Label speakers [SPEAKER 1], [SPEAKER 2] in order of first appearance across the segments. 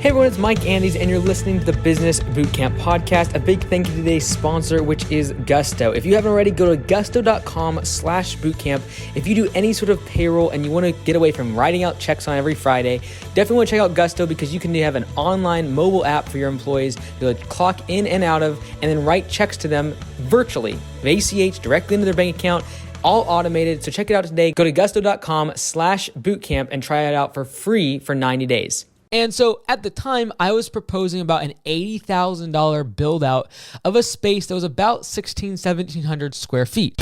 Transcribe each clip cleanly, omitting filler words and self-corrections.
[SPEAKER 1] Hey everyone, it's Mike Andes, and you're listening to the Business Bootcamp Podcast. A big thank you to today's sponsor, which is Gusto. If you haven't already, go to gusto.com/bootcamp. If you do any sort of payroll and you want to get away from writing out checks on every Friday, definitely want to check out Gusto because you can have an online mobile app for your employees to clock in and out of and then write checks to them virtually, ACH, directly into their bank account. All automated. So check it out today. Go to gusto.com/bootcamp and try it out for free for 90 days. And so at the time, I was proposing about an $80,000 build out of a space that was about 1,700 square feet.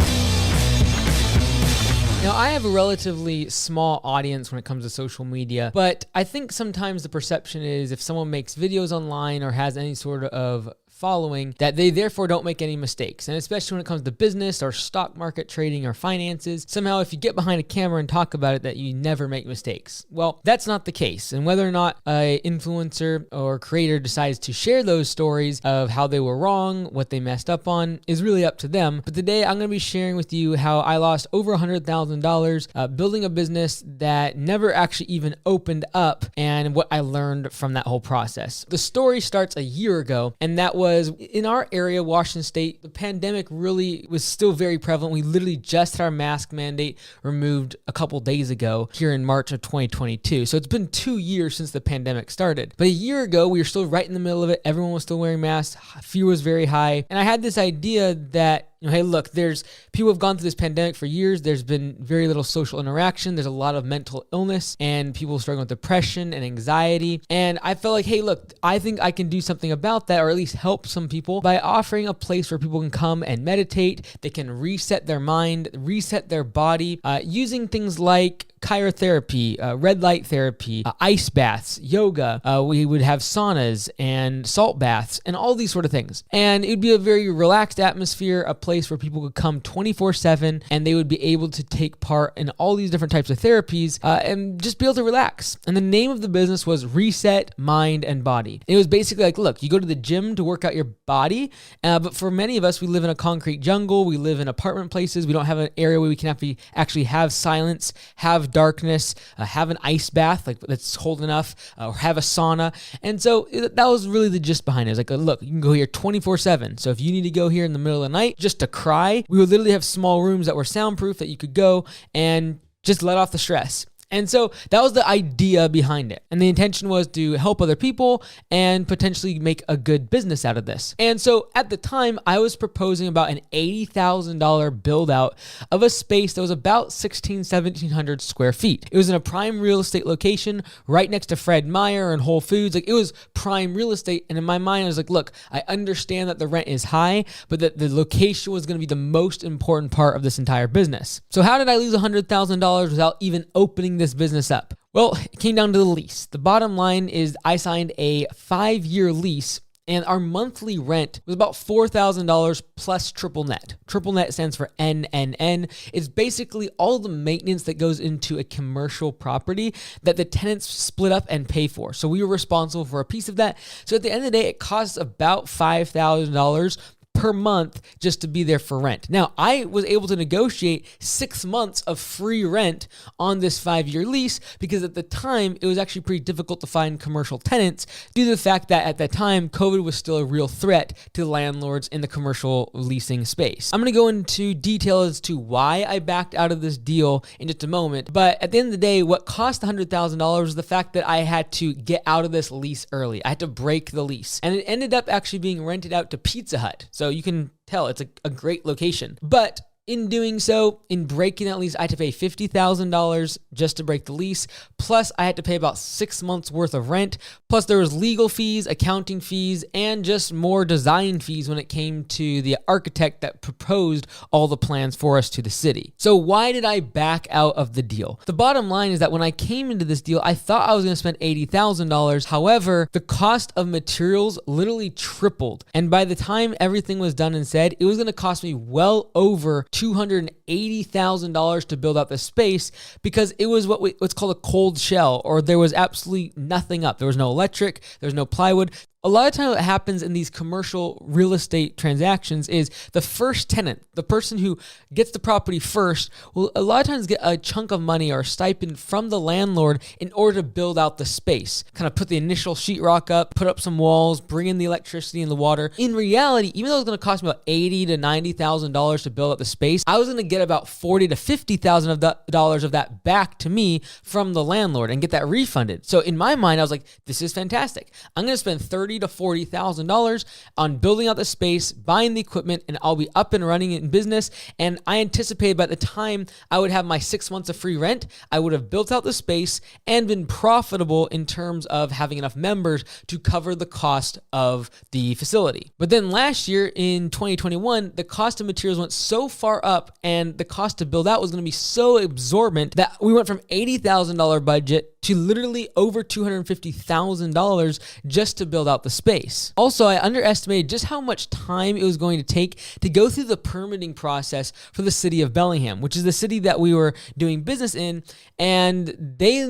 [SPEAKER 1] Now, I have a relatively small audience when it comes to social media, but I think sometimes the perception is if someone makes videos online or has any sort of following, that they therefore don't make any mistakes. And especially when it comes to business or stock market trading or finances, somehow if you get behind a camera and talk about it, that you never make mistakes. Well, that's not the case. And whether or not an influencer or creator decides to share those stories of how they were wrong, what they messed up on, is really up to them. But today I'm going to be sharing with you how I lost over $100,000 building a business that never actually even opened up and what I learned from that whole process. The story starts a year ago, and that was in our area, Washington State, the pandemic really was still very prevalent. We literally just had our mask mandate removed a couple days ago here in March of 2022. So it's been 2 years since the pandemic started. But a year ago, we were still right in the middle of it. Everyone was still wearing masks. Fear was very high. And I had this idea that, hey, look, there's people who have gone through this pandemic for years. There's been very little social interaction. There's a lot of mental illness and people struggling with depression and anxiety. And I felt like, hey, look, I think I can do something about that, or at least help some people by offering a place where people can come and meditate. They can reset their mind, reset their body, using things like cryotherapy, red light therapy, ice baths, yoga. We would have saunas and salt baths and all these sort of things. And it would be a very relaxed atmosphere, a place where people could come 24/7 and they would be able to take part in all these different types of therapies and just be able to relax. And the name of the business was Reset Mind and Body. It was basically like, look, you go to the gym to work out your body, but for many of us, we live in a concrete jungle. We live in apartment places. We don't have an area where we can actually have silence, have darkness, have an ice bath like that's cold enough, or have a sauna. And so that was really the gist behind it. It's like, look, you can go here 24/7. So if you need to go here in the middle of the night just to cry, we would literally have small rooms that were soundproof that you could go and just let off the stress. And so that was the idea behind it. And the intention was to help other people and potentially make a good business out of this. And so at the time, I was proposing about an $80,000 build out of a space that was about 1,700 square feet. It was in a prime real estate location right next to Fred Meyer and Whole Foods. Like, it was prime real estate. And in my mind, I was like, look, I understand that the rent is high, but that the location was going to be the most important part of this entire business. So how did I lose $100,000 without even opening this business up? Well, it came down to the lease. The bottom line is I signed a 5-year lease, and our monthly rent was about $4,000 plus triple net. Triple net stands for NNN. It's basically all the maintenance that goes into a commercial property that the tenants split up and pay for. So we were responsible for a piece of that. So at the end of the day, it costs about $5,000 per month just to be there for rent. Now, I was able to negotiate 6 months of free rent on this 5-year lease because at the time, it was actually pretty difficult to find commercial tenants due to the fact that at that time, COVID was still a real threat to landlords in the commercial leasing space. I'm going to go into detail as to why I backed out of this deal in just a moment, but at the end of the day, what cost $100,000 was the fact that I had to get out of this lease early. I had to break the lease, and it ended up actually being rented out to Pizza Hut. So you can tell it's a great location. But in doing so, in breaking that lease, I had to pay $50,000 just to break the lease. Plus, I had to pay about 6 months worth of rent. Plus, there was legal fees, accounting fees, and just more design fees when it came to the architect that proposed all the plans for us to the city. So why did I back out of the deal? The bottom line is that when I came into this deal, I thought I was going to spend $80,000. However, the cost of materials literally tripled. And by the time everything was done and said, it was going to cost me well over $280,000 to build out the space because it was what's called a cold shell, or there was absolutely nothing up. There was no electric, there was no plywood. A lot of time what happens in these commercial real estate transactions is the first tenant, the person who gets the property first, will a lot of times get a chunk of money or a stipend from the landlord in order to build out the space. Kind of put the initial sheetrock up, put up some walls, bring in the electricity and the water. In reality, even though it's going to cost me about $80,000 to $90,000 to build out the space, I was going to get about $40,000 to $50,000 of that back to me from the landlord and get that refunded. So in my mind, I was like, this is fantastic. I'm going to spend $30,000 to $40,000 on building out the space, buying the equipment, and I'll be up and running in business. And I anticipated by the time I would have my 6 months of free rent, I would have built out the space and been profitable in terms of having enough members to cover the cost of the facility. But then last year in 2021, the cost of materials went so far up and the cost to build out was going to be so absorbent that we went from $80,000 budget to literally over $250,000 just to build out the space. Also, I underestimated just how much time it was going to take to go through the permitting process for the city of Bellingham, which is the city that we were doing business in, and they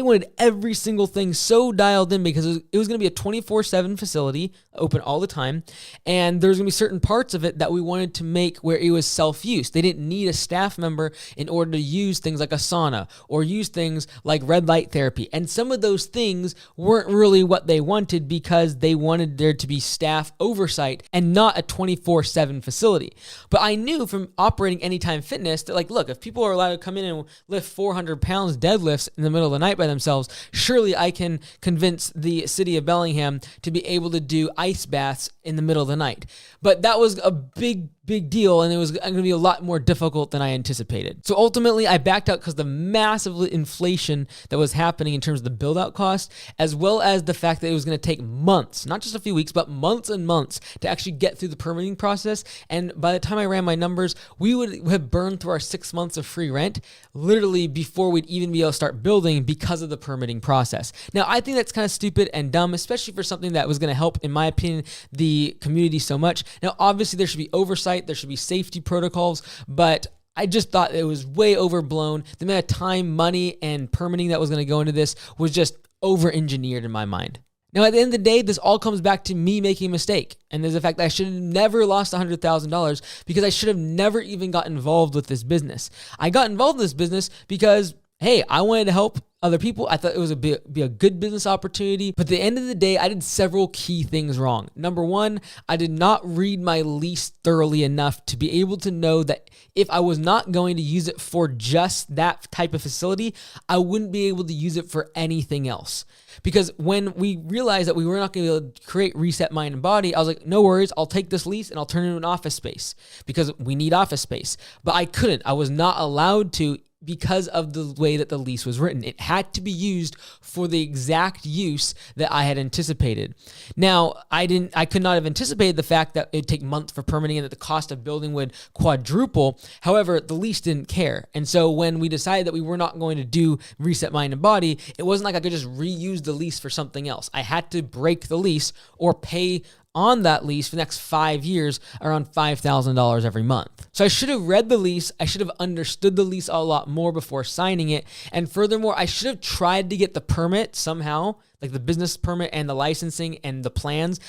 [SPEAKER 1] wanted every single thing so dialed in because it was going to be a 24/7 facility, open all the time, and there's going to be certain parts of it that we wanted to make where it was self-use. They didn't need a staff member in order to use things like a sauna or use things like red light therapy. And some of those things weren't really what they wanted because they wanted there to be staff oversight and not a 24/7 facility. But I knew from operating Anytime Fitness that, like, look, if people are allowed to come in and lift 400 pounds deadlifts in the middle of the night by themselves, surely I can convince the city of Bellingham to be able to do ice baths in the middle of the night. But that was a big deal, and it was going to be a lot more difficult than I anticipated. So ultimately, I backed out because the massive inflation that was happening in terms of the build-out cost, as well as the fact that it was going to take months, not just a few weeks, but months and months to actually get through the permitting process. And by the time I ran my numbers, we would have burned through our 6 months of free rent literally before we'd even be able to start building because of the permitting process. Now, I think that's kind of stupid and dumb, especially for something that was going to help, in my opinion, the community so much. Now, obviously, there should be oversight. There should be safety protocols, but I just thought it was way overblown. The amount of time, money, and permitting that was going to go into this was just over-engineered in my mind. Now, at the end of the day, this all comes back to me making a mistake. And there's the fact that I should have never lost $100,000 because I should have never even got involved with this business. I got involved in this business because, hey, I wanted to help other people. I thought it was be a good business opportunity. But at the end of the day, I did several key things wrong. Number one, I did not read my lease thoroughly enough to be able to know that if I was not going to use it for just that type of facility, I wouldn't be able to use it for anything else. Because when we realized that we were not going to be able to create Reset Mind and Body, I was like, no worries, I'll take this lease and I'll turn it into an office space because we need office space. But I couldn't. I was not allowed to because of the way that the lease was written. It had to be used for the exact use that I had anticipated. Now, I could not have anticipated the fact that it'd take months for permitting and that the cost of building would quadruple. However, the lease didn't care. And so when we decided that we were not going to do Reset Mind and Body, it wasn't like I could just reuse the lease for something else. I had to break the lease or pay on that lease for the next 5 years around $5,000 every month. So I should have read the lease. I should have understood the lease a lot more before signing it. And furthermore, I should have tried to get the permit somehow, like the business permit and the licensing and the plans,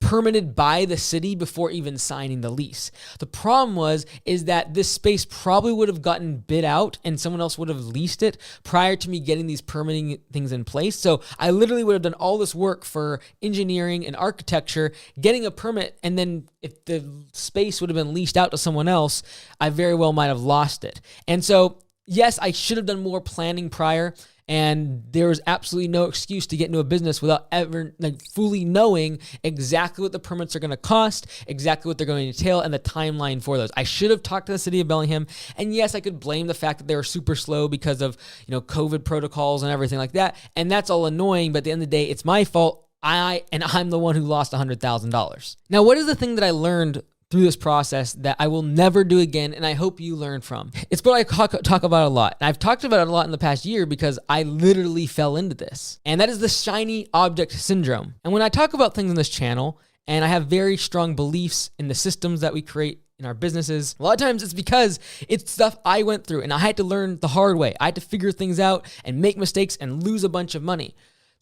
[SPEAKER 1] permitted by the city before even signing the lease. The problem is that this space probably would have gotten bid out and someone else would have leased it prior to me getting these permitting things in place. So I literally would have done all this work for engineering and architecture, getting a permit, and then if the space would have been leased out to someone else, I very well might have lost it. And so, yes, I should have done more planning prior. And there was absolutely no excuse to get into a business without ever fully knowing exactly what the permits are going to cost, exactly what they're going to entail, and the timeline for those. I should have talked to the city of Bellingham. And yes, I could blame the fact that they were super slow because of COVID protocols and everything like that. And that's all annoying. But at the end of the day, it's my fault. I'm the one who lost $100,000. Now, what is the thing that I learned through this process that I will never do again, and I hope you learn from? It's what I talk about a lot. And I've talked about it a lot in the past year because I literally fell into this. And that is the shiny object syndrome. And when I talk about things on this channel, and I have very strong beliefs in the systems that we create in our businesses, a lot of times it's because it's stuff I went through and I had to learn the hard way. I had to figure things out and make mistakes and lose a bunch of money.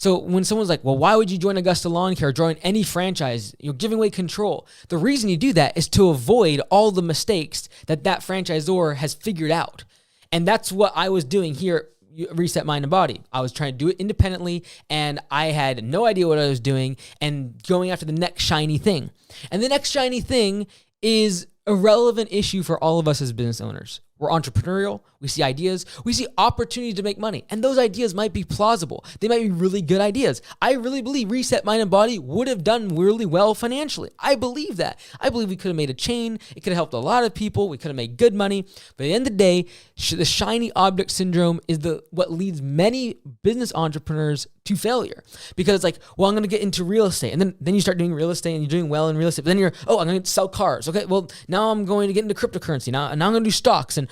[SPEAKER 1] So when someone's like, well, why would you join Augusta Lawn Care or join any franchise? You're giving away control. The reason you do that is to avoid all the mistakes that franchisor has figured out. And that's what I was doing here at Reset Mind and Body. I was trying to do it independently, and I had no idea what I was doing and going after the next shiny thing. And the next shiny thing is a relevant issue for all of us as business owners. We're entrepreneurial, we see ideas, we see opportunities to make money, and those ideas might be plausible. They might be really good ideas. I really believe Reset Mind and Body would have done really well financially. I believe that. I believe we could have made a chain. It could have helped a lot of people. We could have made good money. But at the end of the day, the shiny object syndrome is what leads many business entrepreneurs to failure. Because it's like, well, I'm going to get into real estate. And then you start doing real estate and you're doing well in real estate. But then I'm going to sell cars. Okay, well, now I'm going to get into cryptocurrency. Now I'm going to do stocks. And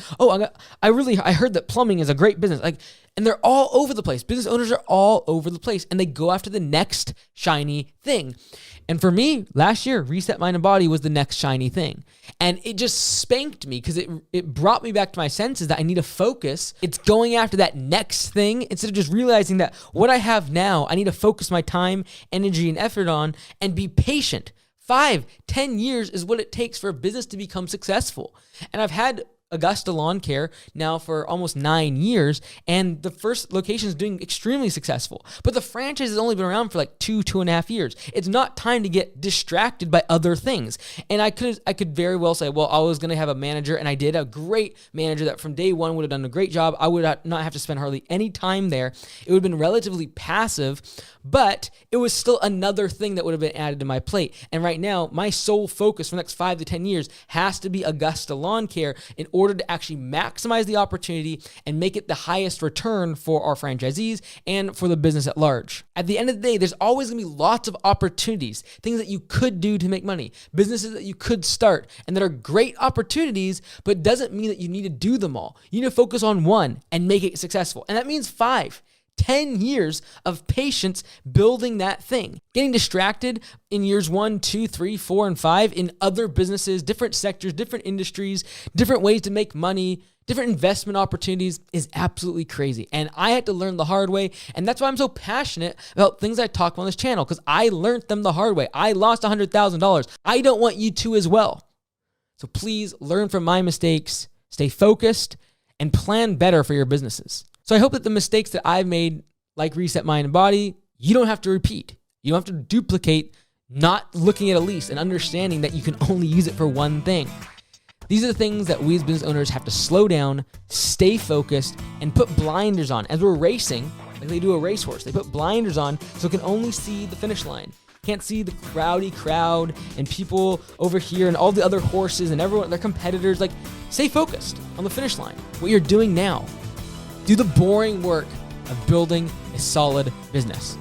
[SPEAKER 1] I heard that plumbing is a great business. And they're all over the place. Business owners are all over the place, and they go after the next shiny thing. And for me, last year, Reset Mind and Body was the next shiny thing. And it just spanked me because it brought me back to my senses that I need to focus. It's going after that next thing instead of just realizing that what I have now, I need to focus my time, energy, and effort on and be patient. 5, 10 years is what it takes for a business to become successful. And I've had Augusta Lawn Care now for almost 9 years, and the first location is doing extremely successful. But the franchise has only been around for like 2.5 years. It's not time to get distracted by other things. And I could very well say, well, I was going to have a manager, and I did, a great manager that from day one would have done a great job. I would not have to spend hardly any time there. It would have been relatively passive, but it was still another thing that would have been added to my plate. And right now, my sole focus for the next 5 to 10 years has to be Augusta Lawn Care in order to actually maximize the opportunity and make it the highest return for our franchisees and for the business at large. At the end of the day, there's always going to be lots of opportunities, things that you could do to make money, businesses that you could start, and that are great opportunities, but doesn't mean that you need to do them all. You need to focus on one and make it successful. And that means 5, 10 years of patience building that thing. Getting distracted in years 1, 2, 3, 4, and 5 in other businesses, different sectors, different industries, different ways to make money, different investment opportunities is absolutely crazy. And I had to learn the hard way. And that's why I'm so passionate about things I talk about on this channel, because I learned them the hard way. I lost $100,000. I don't want you to as well. So please learn from my mistakes, stay focused, and plan better for your businesses. So I hope that the mistakes that I've made, like Reset Mind and Body, you don't have to repeat. You don't have to duplicate not looking at a lease and understanding that you can only use it for one thing. These are the things that we as business owners have to slow down, stay focused, and put blinders on. As we're racing, like they do a racehorse, they put blinders on so it can only see the finish line. Can't see the rowdy crowd and people over here and all the other horses and everyone, their competitors. Like, stay focused on the finish line, what you're doing now. Do the boring work of building a solid business.